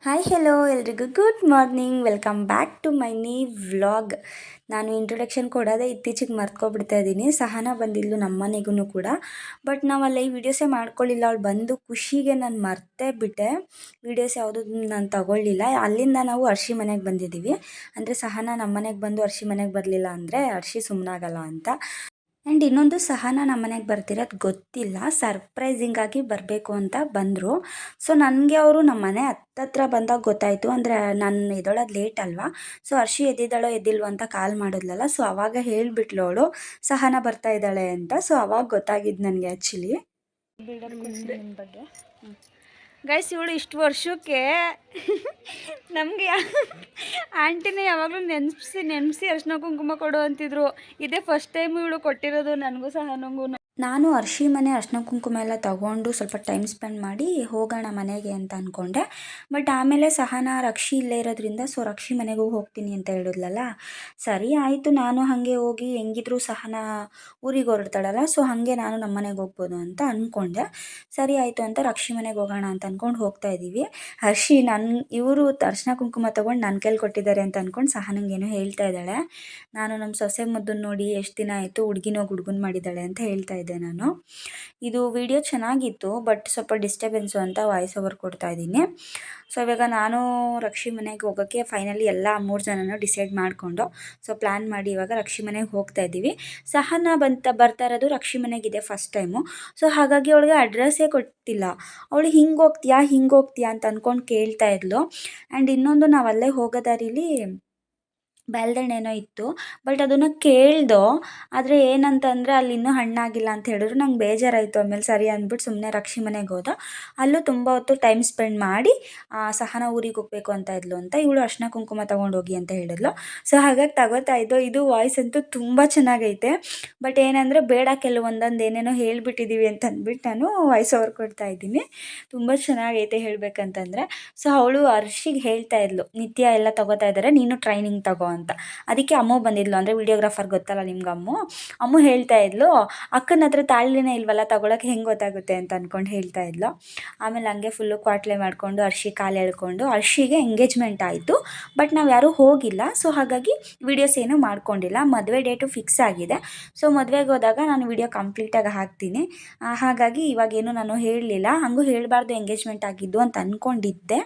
Hi hello ಎಲ್ರಿಗೂ good morning. Welcome back to my vlog. ನಾನು introduction ಕೊಡೋದೇ ಇತ್ತೀಚೆಗೆ ಮರ್ತ್ಕೊಬಿಡ್ತಾ ಇದ್ದೀನಿ. ಸಹನಾ ಬಂದಿದ್ಲು ನಮ್ಮ ಮನೆಗೂ ಕೂಡ, ಬಟ್ ನಾವು ಅಲ್ಲಿ ವೀಡಿಯೋಸೇ ಮಾಡ್ಕೊಳ್ಳಿಲ್ಲ. ಅವಳು ಬಂದು ಖುಷಿಗೆ ನಾನು ಮರ್ತೇ ಬಿಟ್ಟೆ, ವೀಡಿಯೋಸ್ ಯಾವುದೂ ನಾನು ತಗೊಳ್ಳಿಲ್ಲ. ಅಲ್ಲಿಂದ ನಾವು ಅರ್ಷಿ ಮನೆಗೆ ಬಂದಿದ್ದೀವಿ. ಅಂದರೆ ಸಹನಾ ನಮ್ಮ ಮನೆಗೆ ಬಂದು ಅರ್ಷಿ ಮನೆಗೆ ಬರಲಿಲ್ಲ ಅಂದರೆ ಅರ್ಷಿ ಸುಮ್ಮನಾಗಲ್ಲ ಅಂತ. ಆ್ಯಂಡ್ ಇನ್ನೊಂದು ಸಹನಾ ನಮ್ಮ ಮನೆಗೆ ಬರ್ತಿರೋದು ಗೊತ್ತಿಲ್ಲ, ಸರ್ಪ್ರೈಸಿಂಗಾಗಿ ಬರಬೇಕು ಅಂತ ಬಂದರು. ಸೊ ನನಗೆ ಅವರು ನಮ್ಮ ಮನೆ ಹತ್ತತ್ರ ಬಂದಾಗ ಗೊತ್ತಾಯಿತು. ಅಂದರೆ ನಾನು ಎದ್ದೊಳೋದು ಲೇಟ್ ಅಲ್ವಾ, ಸೊ ಹರ್ಷಿ ಎದ್ದಿದ್ದಾಳೋ ಎದ್ದಿಲ್ವೋ ಅಂತ ಕಾಲ್ ಮಾಡಿದ್ಲಲ್ಲ, ಸೊ ಅವಾಗ ಹೇಳಿಬಿಟ್ಲು ಅವಳು ಸಹನಾ ಬರ್ತಾ ಇದ್ದಾಳೆ ಅಂತ. ಸೊ ಅವಾಗ ಗೊತ್ತಾಗಿದ್ದು ನನಗೆ ಆ್ಯಕ್ಚುಲಿ. ನಿಮ್ಮ ಬಗ್ಗೆ ಗೈಸ್, ಇವಳು ಇಷ್ಟು ವರ್ಷಕ್ಕೆ ನಮಗೆ ಆಂಟಿನೇ ಯಾವಾಗಲೂ ನೆನೆಸಿ ಅರ್ಶಿನ ಕುಂಕುಮ ಕೊಡು ಅಂತಿದ್ರು. ಇದೇ ಫಸ್ಟ್ ಟೈಮ್ ಇವಳು ಕೊಟ್ಟಿರೋದು ನನಗೂ ಸಹ. ನಾನು ಅರ್ಷಿ ಮನೆ ಅರ್ಶಿನ ಕುಂಕುಮ ಎಲ್ಲ ತೊಗೊಂಡು ಸ್ವಲ್ಪ ಟೈಮ್ ಸ್ಪೆಂಡ್ ಮಾಡಿ ಹೋಗೋಣ ಮನೆಗೆ ಅಂತ ಅಂದ್ಕೊಂಡೆ. ಬಟ್ ಆಮೇಲೆ ಸಹನಾ ರಕ್ಷಿ ಇಲ್ಲೇ ಇರೋದ್ರಿಂದ ಸೊ ರಕ್ಷಿ ಮನೆಗೂ ಹೋಗ್ತೀನಿ ಅಂತ ಹೇಳಿದ್ಲಲ್ಲ, ಸರಿ ಆಯಿತು. ನಾನು ಹಾಗೆ ಹೋಗಿ ಹೆಂಗಿದ್ರು ಸಹನಾ ಊರಿಗೆ ಹೊರಡ್ತಾಳಲ್ಲ, ಸೊ ಹಾಗೆ ನಾನು ನಮ್ಮ ಮನೆಗೆ ಹೋಗ್ಬೋದು ಅಂತ ಅಂದ್ಕೊಂಡೆ. ಸರಿ ಆಯಿತು ಅಂತ ರಕ್ಷಿ ಮನೆಗೆ ಹೋಗೋಣ ಅಂತ ಅಂದ್ಕೊಂಡು ಹೋಗ್ತಾ ಇದ್ದೀವಿ. ಹರ್ಷಿ ಇವರು ಅರ್ಶಿನ ಕುಂಕುಮ ತೊಗೊಂಡು ನನ್ನ ಕೈಲಿ ಕೊಟ್ಟಿದ್ದಾರೆ ಅಂತ ಅಂದ್ಕೊಂಡು ಸಹನಂಗೇನೋ ಹೇಳ್ತಾ ಇದ್ದಾಳೆ. ನಾನು ನಮ್ಮ ಸೊಸೆ ಮುದ್ದನ್ನು ನೋಡಿ ಎಷ್ಟು ದಿನ ಆಯಿತು, ಹುಡುಗಿನೋಗಿ ಹುಡುಗನ್ ಮಾಡಿದ್ದಾಳೆ ಅಂತ ಹೇಳ್ತಾ ಇದ್ದೆ ನಾನು. ಇದು ವಿಡಿಯೋ ಚೆನ್ನಾಗಿತ್ತು, ಬಟ್ ಸ್ವಲ್ಪ ಡಿಸ್ಟರ್ಬೆನ್ಸು ಅಂತ ವಾಯ್ಸ್ ಓವರ್ ಕೊಡ್ತಾ ಇದ್ದೀನಿ. ಸೊ ಇವಾಗ ನಾನು ರಕ್ಷಿ ಮನೆಗೆ ಹೋಗೋಕ್ಕೆ ಫೈನಲಿ ಎಲ್ಲ 3 ಜನನೂ ಡಿಸೈಡ್ ಮಾಡಿಕೊಂಡು ಸೊ ಪ್ಲ್ಯಾನ್ ಮಾಡಿ ಇವಾಗ ರಕ್ಷಿ ಮನೆಗೆ ಹೋಗ್ತಾ ಇದ್ದೀವಿ. ಸಹನಾ ಬರ್ತಾ ಇರೋದು ರಕ್ಷಿ ಮನೆಗಿದೆ ಫಸ್ಟ್ ಟೈಮು. ಸೊ ಹಾಗಾಗಿ ಅವಳಿಗೆ ಅಡ್ರೆಸ್ಸೇ ಕೊಟ್ಟಿಲ್ಲ. ಅವಳು ಹಿಂಗೆ ಹೋಗ್ತೀಯಾ ಅಂತ ಅಂದ್ಕೊಂಡು ಕೇಳ್ತಾ ಇದ್ಲು. ಆ್ಯಂಡ್ ಇನ್ನೊಂದು, ನಾವು ಅಲ್ಲೇ ಹೋಗೋ ದಾರಿಲಿ ಬೆಲ್ದಣ್ಣೇನೋ ಇತ್ತು, ಬಟ್ ಅದನ್ನು ಕೇಳ್ದೋ. ಆದರೆ ಏನಂತಂದರೆ ಅಲ್ಲಿ ಇನ್ನೂ ಹಣ್ಣಾಗಿಲ್ಲ ಅಂತ ಹೇಳಿದ್ರು. ನಂಗೆ ಬೇಜಾರಾಯಿತು. ಆಮೇಲೆ ಸರಿ ಅಂದ್ಬಿಟ್ಟು ಸುಮ್ಮನೆ ರಕ್ಷಿ ಮನೆಗೆ ಹೋದ. ಅಲ್ಲೂ ತುಂಬ ಹೊತ್ತು ಟೈಮ್ ಸ್ಪೆಂಡ್ ಮಾಡಿ ಸಹನಾ ಊರಿಗೆ ಹೋಗಬೇಕು ಅಂತ ಇದ್ಲು ಅಂತ ಇವಳು ಅರ್ಶಿನ ಕುಂಕುಮ ತೊಗೊಂಡೋಗಿ ಅಂತ ಹೇಳಿದ್ಲು. ಸೊ ಹಾಗಾಗಿ ತಗೋತಾ ಇದ್ದೋ. ಇದು ವಾಯ್ಸ್ ಅಂತೂ ತುಂಬ ಚೆನ್ನಾಗೈತೆ, ಬಟ್ ಏನಂದರೆ ಬೇಡ, ಕೆಲವೊಂದೊಂದು ಏನೇನೋ ಹೇಳಿಬಿಟ್ಟಿದ್ದೀವಿ ಅಂತ ಅಂದ್ಬಿಟ್ಟು ನಾನು ವಾಯ್ಸ್ ಓವರ್ ಕೊಡ್ತಾ ಇದ್ದೀನಿ. ತುಂಬ ಚೆನ್ನಾಗೈತೆ ಹೇಳಬೇಕಂತಂದರೆ. ಸೊ ಅವಳು ಅರ್ಷಿಗೆ ಹೇಳ್ತಾ ಇದ್ಲು, ನಿತ್ಯ ಎಲ್ಲ ತೊಗೋತಾ ಇದ್ದಾರೆ, ನೀನು ಟ್ರೈನಿಂಗ್ ತಗೋ ಅಂತ. ಅದಕ್ಕೆ ಅಮ್ಮು ಬಂದಿದ್ಲು, ಅಂದರೆ ವಿಡಿಯೋಗ್ರಾಫರ್ ಗೊತ್ತಲ್ಲ ನಿಮ್ಗೆ ಅಮ್ಮು ಹೇಳ್ತಾ ಇದ್ಲು, ಅಕ್ಕನ ಹತ್ರ ತಾಳಿನೇ ಇಲ್ವಲ್ಲ ತಗೊಳಕ್ಕೆ ಹೆಂಗೆ ಗೊತ್ತಾಗುತ್ತೆ ಅಂತ ಅಂದ್ಕೊಂಡು ಹೇಳ್ತಾ ಇದ್ಲು. ಆಮೇಲೆ ಹಂಗೆ ಫುಲ್ಲು ಕ್ವಾಟ್ಲೆ ಮಾಡಿಕೊಂಡು ಅರ್ಷಿ ಕಾಲು ಎಳ್ಕೊಂಡು, ಅರ್ಷಿಗೆ ಎಂಗೇಜ್ಮೆಂಟ್ ಆಯಿತು, ಬಟ್ ನಾವು ಯಾರೂ ಹೋಗಿಲ್ಲ. ಸೊ ಹಾಗಾಗಿ ವೀಡಿಯೋಸ್ ಏನೂ ಮಾಡ್ಕೊಂಡಿಲ್ಲ. ಮದುವೆ ಡೇಟು ಫಿಕ್ಸ್ ಆಗಿದೆ. ಸೊ ಮದುವೆಗೆ ಹೋದಾಗ ನಾನು ವಿಡಿಯೋ ಕಂಪ್ಲೀಟಾಗಿ ಹಾಕ್ತೀನಿ. ಹಾಗಾಗಿ ಇವಾಗೇನು ನಾನು ಹೇಳಲಿಲ್ಲ. ಹಾಗೂ ಹೇಳಬಾರ್ದು ಎಂಗೇಜ್ಮೆಂಟ್ ಆಗಿದ್ದು ಅಂತ ಅಂದ್ಕೊಂಡಿದ್ದೆ,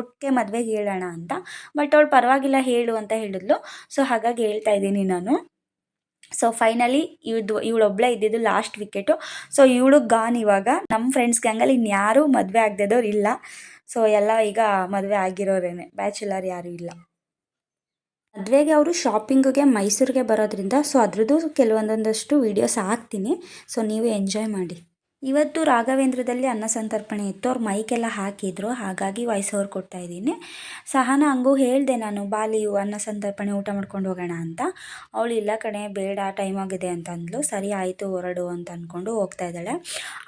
ಒಟ್ಟಿಗೆ ಮದುವೆಗೆ ಹೇಳೋಣ ಅಂತ. ಬಟ್ ಅವಳು ಪರವಾಗಿಲ್ಲ ಹೇಳು ಅಂತ ಹೇಳಿದ್ಲು. ಸೊ ಹಾಗಾಗಿ ಹೇಳ್ತಾ ಇದ್ದೀನಿ ನಾನು. ಸೊ ಫೈನಲಿ ಇವಳೊಬ್ಬಳೇ ಇದ್ದಿದ್ದು ಲಾಸ್ಟ್ ವಿಕೆಟು. ಸೊ ಇವಳು ಗಾನ್. ಇವಾಗ ನಮ್ಮ ಫ್ರೆಂಡ್ಸ್ ಗ್ಯಾಂಗಲ್ಲಿ ಇನ್ಯಾರೂ ಮದುವೆ ಆಗದಿದ್ದವ್ರು ಇಲ್ಲ. ಸೊ ಎಲ್ಲ ಈಗ ಮದುವೆ ಆಗಿರೋರೇನೆ, ಬ್ಯಾಚುಲರ್ ಯಾರೂ ಇಲ್ಲ. ಮದುವೆಗೆ ಅವರು ಶಾಪಿಂಗಿಗೆ ಮೈಸೂರಿಗೆ ಬರೋದ್ರಿಂದ ಸೊ ಅದ್ರದ್ದು ಕೆಲವೊಂದೊಂದಷ್ಟು ವೀಡಿಯೋಸ್ ಹಾಕ್ತೀನಿ. ಸೊ ನೀವು ಎಂಜಾಯ್ ಮಾಡಿ. ಇವತ್ತು ರಾಘವೇಂದ್ರದಲ್ಲಿ ಅನ್ನ ಸಂತರ್ಪಣೆ ಇತ್ತು. ಅವ್ರು ಮೈಕೆಲ್ಲ ಹಾಕಿದ್ರು, ಹಾಗಾಗಿ ವಾಯ್ಸ್ ಓವರ್ ಕೊಡ್ತಾ ಇದ್ದೀನಿ. ಸಹನಾ ಹಂಗೂ ಹೇಳಿದೆ ನಾನು, ಬಾಲಿಯು ಅನ್ನ ಸಂತರ್ಪಣೆ ಊಟ ಮಾಡ್ಕೊಂಡು ಹೋಗೋಣ ಅಂತ. ಅವಳು ಇಲ್ಲ ಕಣೆ ಬೇಡ, ಟೈಮ್ ಆಗಿದೆ ಅಂತ ಅಂದ್ಲು. ಸರಿ ಆಯಿತು ಹೊರಡು ಅಂತ ಅಂದ್ಕೊಂಡು ಹೋಗ್ತಾ ಇದ್ದಾಳೆ.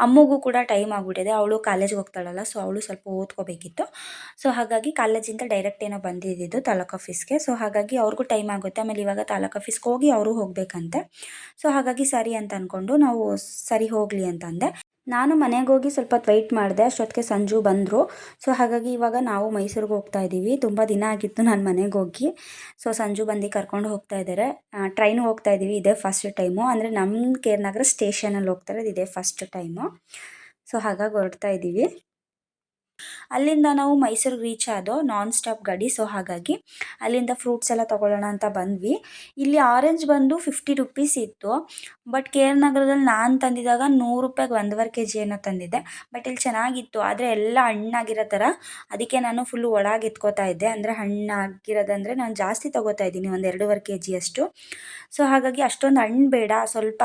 ಅಮ್ಮಗೂ ಕೂಡ ಟೈಮ್ ಆಗಿಬಿಟ್ಟಿದೆ, ಅವಳು ಕಾಲೇಜ್ಗೆ ಹೋಗ್ತಾಳಲ್ಲ, ಸೊ ಅವಳು ಸ್ವಲ್ಪ ಓದ್ಕೋಬೇಕಿತ್ತು. ಸೊ ಹಾಗಾಗಿ ಕಾಲೇಜಿಂದ ಡೈರೆಕ್ಟ್ ಏನೋ ಬಂದಿದ್ದು ತಾಲೂಕು ಆಫೀಸ್ಗೆ. ಸೊ ಹಾಗಾಗಿ ಅವ್ರಿಗೂ ಟೈಮ್ ಆಗುತ್ತೆ. ಆಮೇಲೆ ಇವಾಗ ತಾಲೂಕು ಆಫೀಸ್ಗೆ ಹೋಗಿ ಅವರು ಹೋಗಬೇಕಂತೆ. ಸೊ ಹಾಗಾಗಿ ಸರಿ ಅಂತ ಅಂದ್ಕೊಂಡು ನಾವು ಸರಿ ಹೋಗಲಿ ಅಂತ ಅಂದೆ. ನಾನು ಮನೆಗೆ ಹೋಗಿ ಸ್ವಲ್ಪ ಹೊತ್ತು ವೆಯ್ಟ್ ಮಾಡಿದೆ. ಅಷ್ಟೊತ್ತಿಗೆ ಸಂಜು ಬಂದರು. ಸೊ ಹಾಗಾಗಿ ಇವಾಗ ನಾವು ಮೈಸೂರಿಗೆ ಹೋಗ್ತಾ ಇದ್ದೀವಿ. ತುಂಬ ದಿನ ಆಗಿತ್ತು ನಾನು ಮನೆಗೆ ಹೋಗಿ. ಸೊ ಸಂಜು ಬಂದು ಕರ್ಕೊಂಡು ಹೋಗ್ತಾ ಇದ್ದಾರೆ. ಟ್ರೈನ್ ಹೋಗ್ತಾ ಇದ್ದೀವಿ, ಇದೇ ಫಸ್ಟ್ ಟೈಮು. ಅಂದರೆ ನಮ್ಮ ಕೇರ್ನಗರ ಸ್ಟೇಷನಲ್ಲಿ ಹೋಗ್ತಾ ಇರೋದು, ಇದೇ ಫಸ್ಟ್ ಟೈಮು. ಸೊ ಹಾಗಾಗಿ ಹೊರಡ್ತಾ ಇದ್ದೀವಿ. ಅಲ್ಲಿಂದ ನಾವು ಮೈಸೂರಿಗೆ ರೀಚ್ ಆದೋ, ನಾನ್ ಸ್ಟಾಪ್ ಗಾಡಿ. ಸೊ ಹಾಗಾಗಿ ಅಲ್ಲಿಂದ ಫ್ರೂಟ್ಸ್ ಎಲ್ಲ ತೊಗೊಳ್ಳೋಣ ಅಂತ ಬಂದ್ವಿ. ಇಲ್ಲಿ ಆರೆಂಜ್ ಬಂದು 50 ರುಪೀಸ್ ಇತ್ತು, ಬಟ್ ಕೆ ಆರ್ ನಗರದಲ್ಲಿ ನಾನು ತಂದಿದ್ದಾಗ 100 ರೂಪಾಯಿಗೆ 1.5 kg ಏನೋ ತಂದಿದ್ದೆ. ಬಟ್ ಇಲ್ಲಿ ಚೆನ್ನಾಗಿತ್ತು, ಆದರೆ ಎಲ್ಲ ಹಣ್ಣಾಗಿರೋ ಥರ. ಅದಕ್ಕೆ ನಾನು ಫುಲ್ಲು ಒಳಗೆ ಎತ್ಕೋತಾ ಇದ್ದೆ. ಅಂದರೆ ಹಣ್ಣಾಗಿರೋದಂದರೆ ನಾನು ಜಾಸ್ತಿ ತೊಗೋತಾ ಇದ್ದೀನಿ, ಒಂದು 2.5 kg ಅಷ್ಟು. ಸೊ ಹಾಗಾಗಿ ಅಷ್ಟೊಂದು ಹಣ್ಣು ಬೇಡ, ಸ್ವಲ್ಪ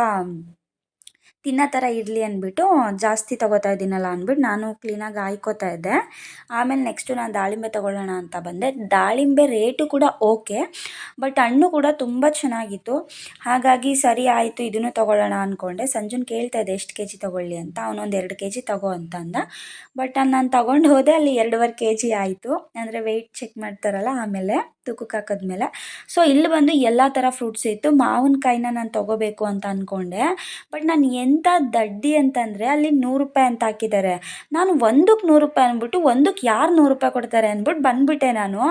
ತಿನ್ನೋ ಥರ ಇರಲಿ ಅಂದ್ಬಿಟ್ಟು ಜಾಸ್ತಿ ತೊಗೋತಾ ಇದ್ದೀನಲ್ಲ ಅಂದ್ಬಿಟ್ಟು ನಾನು ಕ್ಲೀನಾಗಿ ಆಯ್ಕೋತಾ ಇದ್ದೆ. ಆಮೇಲೆ ನೆಕ್ಸ್ಟು ನಾನು ದಾಳಿಂಬೆ ತೊಗೊಳ್ಳೋಣ ಅಂತ ಬಂದೆ. ದಾಳಿಂಬೆ ರೇಟು ಕೂಡ ಓಕೆ, ಬಟ್ ಹಣ್ಣು ಕೂಡ ತುಂಬ ಚೆನ್ನಾಗಿತ್ತು. ಹಾಗಾಗಿ ಸರಿ ಆಯಿತು, ಇದನ್ನು ತೊಗೊಳ್ಳೋಣ ಅಂದ್ಕೊಂಡೆ. ಸಂಜುನ ಕೇಳ್ತಾ ಇದ್ದೆ ಎಷ್ಟು kg ತೊಗೊಳ್ಳಿ ಅಂತ. ಅವನೊಂದು 2 kg ತೊಗೋ ಅಂತ ಅಂದ. ಬಟ್ ನಾನು ತೊಗೊಂಡು ಹೋದೆ, ಅಲ್ಲಿ 2.5 kg ಆಯಿತು. ಅಂದರೆ ವೆಯ್ಟ್ ಚೆಕ್ ಮಾಡ್ತಾರಲ್ಲ ಆಮೇಲೆ. ತೂಕಕ್ಕೆ ಹಾಕಿದ್ಮೇಲೆ. ಸೊ ಇಲ್ಲಿ ಬಂದು ಎಲ್ಲ ಥರ ಫ್ರೂಟ್ಸ್ ಇತ್ತು. ಮಾವಿನಕಾಯಿನ ನಾನು ತೊಗೋಬೇಕು ಅಂತ ಅಂದ್ಕೊಂಡೆ, ಬಟ್ ನಾನು ಎಂಥ ದಡ್ಡಿ ಅಂತಂದರೆ ಅಲ್ಲಿ ₹100 ಅಂತ ಹಾಕಿದ್ದಾರೆ. ನಾನು ಒಂದಕ್ಕೆ ₹100 ಅಂದ್ಬಿಟ್ಟು ಒಂದಕ್ಕೆ ಯಾರು ₹100 ಕೊಡ್ತಾರೆ ಅಂದ್ಬಿಟ್ಟು ಬಂದುಬಿಟ್ಟೆ ನಾನು.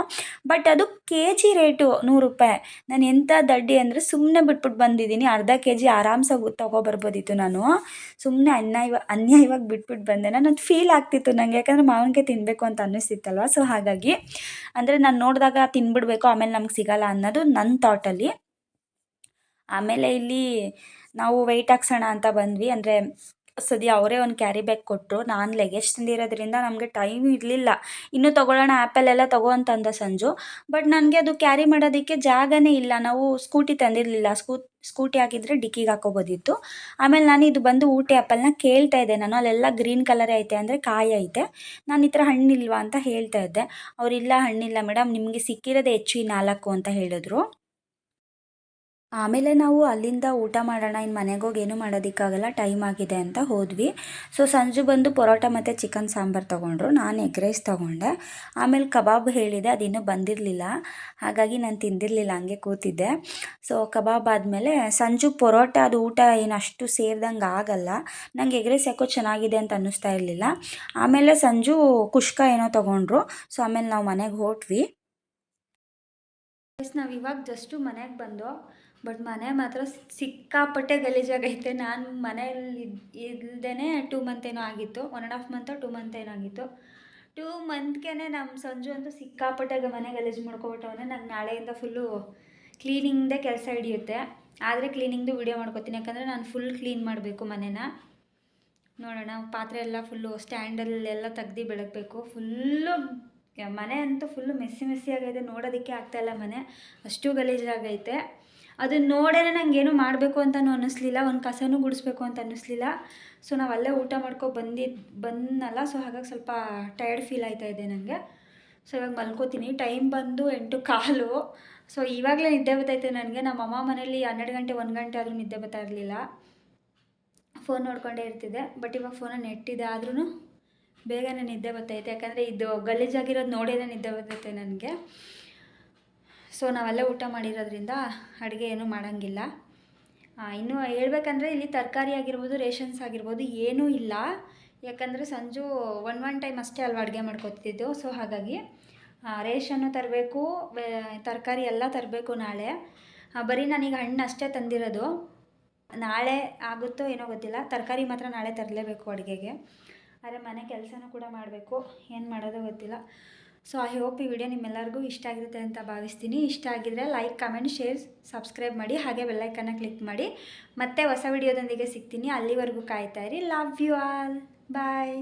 ಬಟ್ ಅದು ಕೆ ಜಿ ರೇಟು ₹100. ನಾನು ಎಂಥ ದಡ್ಡಿ ಅಂದರೆ ಸುಮ್ಮನೆ ಬಿಟ್ಬಿಟ್ಟು ಬಂದಿದ್ದೀನಿ. ಅರ್ಧ ಕೆ ಜಿ ಆರಾಮ್ಸಾಗಿ ತೊಗೊಬರ್ಬೋದಿತ್ತು ನಾನು. ಸುಮ್ಮನೆ ಅನ್ಯಾಯವಾಗಿ ಬಿಟ್ಬಿಟ್ಟು ಬಂದೆ. ನನ್ನದು ಫೀಲ್ ಆಗ್ತಿತ್ತು ನನಗೆ, ಯಾಕಂದರೆ ಮಾವಿನಕಾಯಿ ತಿನ್ನಬೇಕು ಅಂತ ಅನ್ನಿಸ್ತಿತ್ತಲ್ವ. ಸೊ ಹಾಗಾಗಿ ಅಂದರೆ ನಾನು ನೋಡಿದಾಗ ತಿಂದ್ಬಿಡ್ಬೇಕು, ಆಮೇಲೆ ನಮ್ಗೆ ಸಿಗಲ್ಲ ಅನ್ನೋದು ನನ್ನ ಥಾಟಲ್ಲಿ. ಆಮೇಲೆ ಇಲ್ಲಿ ನಾವು ವೆಯ್ಟ್ ಹಾಕ್ಸೋಣ ಅಂತ ಬಂದ್ವಿ. ಅಂದರೆ ಸದ್ಯ ಅವರೇ ಒಂದು ಕ್ಯಾರಿ ಬ್ಯಾಗ್ ಕೊಟ್ಟರು. ನಾನು ಲಗೇಜ್ ತಂದಿರೋದ್ರಿಂದ ನಮಗೆ ಟೈಮ್ ಇರಲಿಲ್ಲ. ಇನ್ನೂ ತೊಗೊಳ್ಳೋಣ ಆ್ಯಪಲ್ಲೆಲ್ಲ ತಗೋ ಅಂತ ಅಂದ ಸಂಜು. ಬಟ್ ನನಗೆ ಅದು ಕ್ಯಾರಿ ಮಾಡೋದಕ್ಕೆ ಜಾಗನೇ ಇಲ್ಲ. ನಾವು ಸ್ಕೂಟಿ ತಂದಿರಲಿಲ್ಲ. ಸ್ಕೂಟಿ ಹಾಕಿದರೆ ಡಿಕ್ಕಿಗೆ ಹಾಕೋಬೋದಿತ್ತು. ಆಮೇಲೆ ನಾನು ಇದು ಬಂದು ಊಟಿ ಆ್ಯಪಲ್ನ ಕೇಳ್ತಾ ಇದ್ದೆ ನಾನು. ಅಲ್ಲೆಲ್ಲ ಗ್ರೀನ್ ಕಲರೇ ಐತೆ, ಅಂದರೆ ಕಾಯಿ ಐತೆ. ನಾನು ಈ ಥರ ಹಣ್ಣಿಲ್ವಾ ಅಂತ ಹೇಳ್ತಾ ಇದ್ದೆ. ಅವರಿಲ್ಲ ಹಣ್ಣಿಲ್ಲ ಮೇಡಮ್, ನಿಮಗೆ ಸಿಕ್ಕಿರೋದೇ ಹೆಚ್ಚು ಈ 4 ಅಂತ ಹೇಳಿದ್ರು. ಆಮೇಲೆ ನಾವು ಅಲ್ಲಿಂದ ಊಟ ಮಾಡೋಣ, ಇನ್ನು ಮನೆಗೋಗಿ ಏನೂ ಮಾಡೋದಕ್ಕಾಗಲ್ಲ, ಟೈಮ್ ಆಗಿದೆ ಅಂತ ಹೋದ್ವಿ. ಸೊ ಸಂಜು ಬಂದು ಪರೋಟ ಮತ್ತು ಚಿಕನ್ ಸಾಂಬಾರು ತೊಗೊಂಡ್ರು. ನಾನು ಎಗ್ ರೈಸ್ ತೊಗೊಂಡೆ. ಆಮೇಲೆ ಕಬಾಬ್ ಹೇಳಿದೆ, ಅದಿನ್ನೂ ಬಂದಿರಲಿಲ್ಲ. ಹಾಗಾಗಿ ನಾನು ತಿಂದಿರಲಿಲ್ಲ, ಹಂಗೆ ಕೂತಿದ್ದೆ. ಸೊ ಕಬಾಬ್ ಆದಮೇಲೆ ಸಂಜು ಪರೋಟ ಅದು ಊಟ ಏನು ಅಷ್ಟು ಸೇರ್ದಂಗೆ ಆಗಲ್ಲ. ನಂಗೆ ಎಗ್ ರೈಸ್ ಯಾಕೋ ಚೆನ್ನಾಗಿದೆ ಅಂತ ಅನ್ನಿಸ್ತಾ ಇರಲಿಲ್ಲ. ಆಮೇಲೆ ಸಂಜು ಕುಷ್ಕ ಏನೋ ತೊಗೊಂಡ್ರು. ಸೊ ಆಮೇಲೆ ನಾವು ಮನೆಗೆ ಹೊರಟ್ವಿ. ನಾವು ಇವಾಗ ಜಸ್ಟು ಮನೆಗೆ ಬಂದು, ಬಟ್ ಮನೆ ಮಾತ್ರ ಸಿಕ್ಕಾಪಟ್ಟೆ ಗಲೀಜಾಗೈತೆ. ನಾನು ಮನೆಯಲ್ಲಿ ಇಲ್ದೇ 2 ಮಂತ್ ಏನೋ ಆಗಿತ್ತು, 1.5 ಮಂತೋ 2 ಮಂತ್ ಏನೋ ಆಗಿತ್ತು. 2 ಮಂತ್ಗೆ ನಮ್ಮ ಸಂಜು ಅಂತೂ ಸಿಕ್ಕಾಪಟ್ಟೆ ಮನೆ ಗಲೀಜು ಮಾಡ್ಕೊಬಿಟ್ಟವನೇ. ನಂಗೆ ನಾಳೆಯಿಂದ ಫುಲ್ಲು ಕ್ಲೀನಿಂಗ್ದೇ ಕೆಲಸ ಹಿಡಿಯುತ್ತೆ. ಆದರೆ ಕ್ಲೀನಿಂಗ್ದು ವೀಡಿಯೋ ಮಾಡ್ಕೊತೀನಿ, ಯಾಕಂದರೆ ನಾನು ಫುಲ್ ಕ್ಲೀನ್ ಮಾಡಬೇಕು ಮನೇನ. ನೋಡೋಣ, ಪಾತ್ರೆ ಎಲ್ಲ ಫುಲ್ಲು ಸ್ಟ್ಯಾಂಡಲ್ಲೆಲ್ಲ ತೆಗ್ದು ಬೆಳಗಬೇಕು. ಫುಲ್ಲು ಮನೆ ಅಂತೂ ಫುಲ್ಲು ಮೆಸ್ಸಿ ಆಗೈತೆ. ನೋಡೋದಕ್ಕೆ ಆಗ್ತಾಯಿಲ್ಲ ಮನೆ, ಅಷ್ಟು ಗಲೀಜಾಗೈತೆ. ಅದನ್ನ ನೋಡೇ ನನಗೇನು ಮಾಡಬೇಕು ಅಂತಲೂ ಅನ್ನಿಸ್ಲಿಲ್ಲ, ಒಂದು ಕಸನೂ ಗುಡಿಸ್ಬೇಕು ಅಂತ ಅನ್ನಿಸ್ಲಿಲ್ಲ. ಸೊ ನಾವು ಅಲ್ಲೇ ಊಟ ಬಂದನಲ್ಲ. ಸೊ ಹಾಗಾಗಿ ಸ್ವಲ್ಪ ಟಯರ್ಡ್ ಫೀಲ್ ಆಯ್ತಾಯಿದೆ ನನಗೆ. ಸೊ ಇವಾಗ ಮಲ್ಕೋತೀನಿ. ಟೈಮ್ ಬಂದು 8:15. ಸೊ ಇವಾಗಲೇ ನಿದ್ದೆ ಬರ್ತೈತೆ ನನಗೆ. ನಮ್ಮ ಅಮ್ಮ ಮನೇಲಿ 12 ಗಂಟೆ 1 ಗಂಟೆ ಆದರೂ ನಿದ್ದೆ ಬರ್ತಾ ಇರಲಿಲ್ಲ. ಫೋನ್ ನೋಡ್ಕೊಂಡೇ ಇರ್ತಿದ್ದೆ. ಬಟ್ ಇವಾಗ ಫೋನಲ್ಲಿ ನೆಟ್ಟಿದೆ, ಆದ್ರೂ ಬೇಗನೆ ನಿದ್ದೆ ಬರ್ತೈತೆ. ಯಾಕಂದರೆ ಇದು ಗಲೀಜಾಗಿರೋದು ನೋಡೇ ನಿದ್ದೆ ಬರ್ತೈತೆ ನನಗೆ. ಸೊ ನಾವೆಲ್ಲ ಊಟ ಮಾಡಿರೋದ್ರಿಂದ ಅಡುಗೆ ಏನೂ ಮಾಡೋಂಗಿಲ್ಲ. ಇನ್ನೂ ಹೇಳ್ಬೇಕಂದ್ರೆ ಇಲ್ಲಿ ತರಕಾರಿ ಆಗಿರ್ಬೋದು, ರೇಷನ್ಸ್ ಆಗಿರ್ಬೋದು ಏನೂ ಇಲ್ಲ. ಯಾಕಂದರೆ ಸಂಜು ಒನ್ ಟೈಮ್ ಅಷ್ಟೇ ಅಲ್ವಾ ಅಡುಗೆ ಮಾಡ್ಕೊತಿದ್ದು. ಸೊ ಹಾಗಾಗಿ ರೇಷನ್ನು ತರಬೇಕು, ತರಕಾರಿ ಎಲ್ಲ ತರಬೇಕು ನಾಳೆ. ಬರೀ ನಾನೀಗ ಹಣ್ಣು ಅಷ್ಟೇ ತಂದಿರೋದು. ನಾಳೆ ಆಗುತ್ತೋ ಏನೋ ಗೊತ್ತಿಲ್ಲ. ತರಕಾರಿ ಮಾತ್ರ ನಾಳೆ ತರಲೇಬೇಕು ಅಡುಗೆಗೆ. ಆದರೆ ಮನೆ ಕೆಲಸನೂ ಕೂಡ ಮಾಡಬೇಕು, ಏನು ಮಾಡೋದೋ ಗೊತ್ತಿಲ್ಲ. ಸೊ ಐ ಹೋಪ್ ಈ ವಿಡಿಯೋ ನಿಮ್ಮೆಲ್ಲರಿಗೂ ಇಷ್ಟ ಆಗಿರುತ್ತೆ ಅಂತ ಭಾವಿಸ್ತೀನಿ. ಇಷ್ಟ ಆಗಿದ್ರೆ ಲೈಕ್, ಕಮೆಂಟ್, ಶೇರ್, ಸಬ್ಸ್ಕ್ರೈಬ್ ಮಾಡಿ. ಹಾಗೆ ಬೆಲ್ಲೈಕನ್ನ ಕ್ಲಿಕ್ ಮಾಡಿ. ಮತ್ತೆ ಹೊಸ ವಿಡಿಯೋದೊಂದಿಗೆ ಸಿಗ್ತೀನಿ. ಅಲ್ಲಿವರೆಗೂ ಕಾಯ್ತಾ ಇರಿ. Love you all. ಬಾಯ್.